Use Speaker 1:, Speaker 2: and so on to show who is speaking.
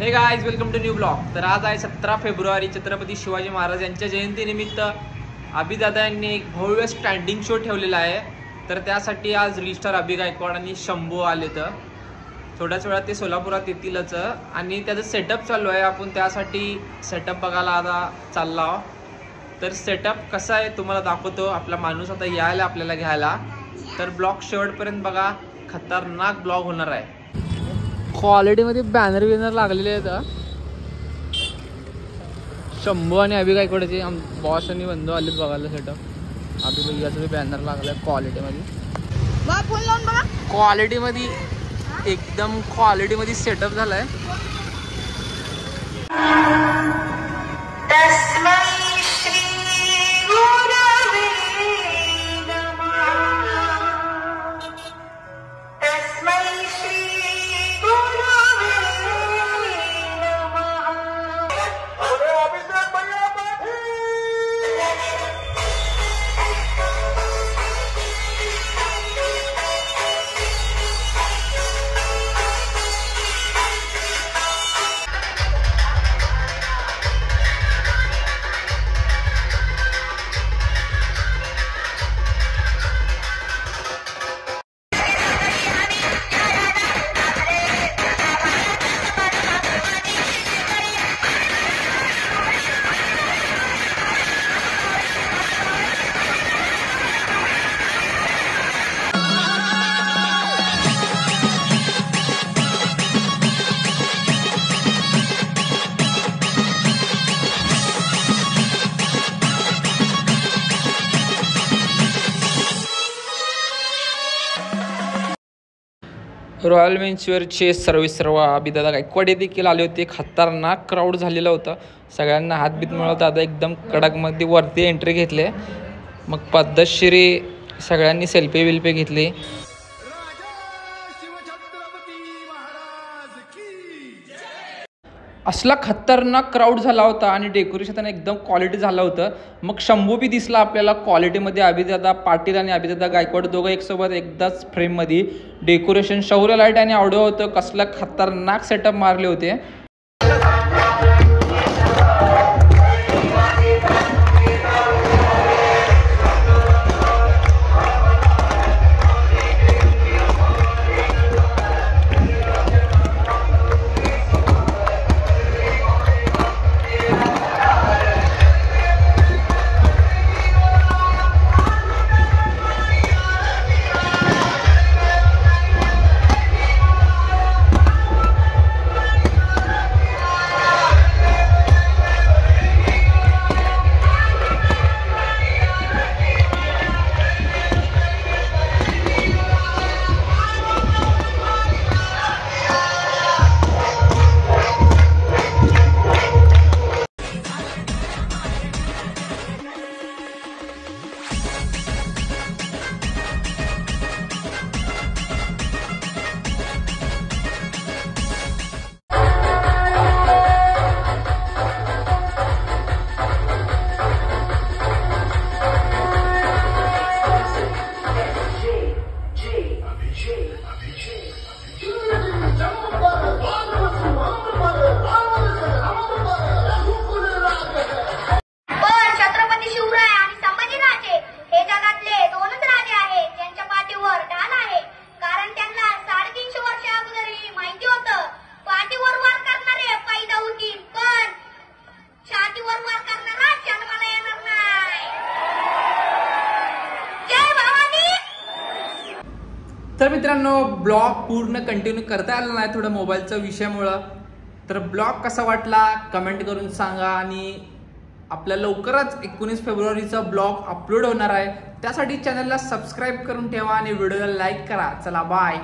Speaker 1: हे guys, welcome to new blog. तर आज आहे 17 फेब्रुवारी, छत्रपती शिवाजी महाराज यांच्या जयंतीनिमित्त अभिदादा यांनी एक भव्य स्टँडिंग शो ठेवलेला आहे। तर त्यासाठी आज रील स्टार अभि गायकवाड आणि शंभू आले। तर थोड्याच वेळात ते सोलापुरात येतीलच आणि त्याचं सेटअप चालू आहे। आपण त्यासाठी सेटअप बघायला आता चाललो। तर सेटअप कसा आहे तुम्हाला दाखवतो। आपला माणूस आता यायला आपल्याला घ्यायला। तर ब्लॉग शेवटपर्यंत बघा, खतरनाक ब्लॉग होणार आहे। क्वालिटी मध्ये बॅनर बिनर लागलेले आहेत। शंभू आणि अभि गायकवाडचे बॉस आणि बंधू आलेत बघायला सेटअप। अभि भैयाचा बॅनर लागलाय क्वालिटी मध्ये। क्वालिटी मध्ये एकदम क्वालिटी मध्ये सेटअप झालाय। रॉयल मेन्सवेअरचे सर्व अभिदादा गायकवाड देखील आले होते। खतरनाक क्राऊड झालेला होता। सगळ्यांना हातबीत मिळवत दादा एकदम कडकमध्ये वरती एंट्री घेतले। मग पद्धतशीरी सगळ्यांनी सेल्फी बिल्फी घेतली। असला खतरनाक क्राऊड झाला होता आणि डेकोरेशन एकदम क्वालिटी झालं होतं। मग शंभू बी दिसला आपल्याला क्वालिटीमध्ये। अभिदादा पाटील आणि अभिदादा गायकवाड दोघं एकसोबत एकदाच फ्रेममध्ये। डेकोरेशन शौर्य लाईट आणि ऑडिओ होतं। कसला खतरनाक सेटअप मारले होते। तर मित्रांनो, ब्लॉग पूर्ण कंटिन्यू करता आला नाही थोडं मोबाईलच्या विषयामुळं। तर ब्लॉग कसा वाटला कमेंट करून सांगा। आणि आपल्या लवकरच 19 फेब्रुवारीचा ब्लॉग अपलोड होणार आहे। त्यासाठी चॅनलला सबस्क्राईब करून ठेवा आणि व्हिडिओला लाईक करा। चला बाय।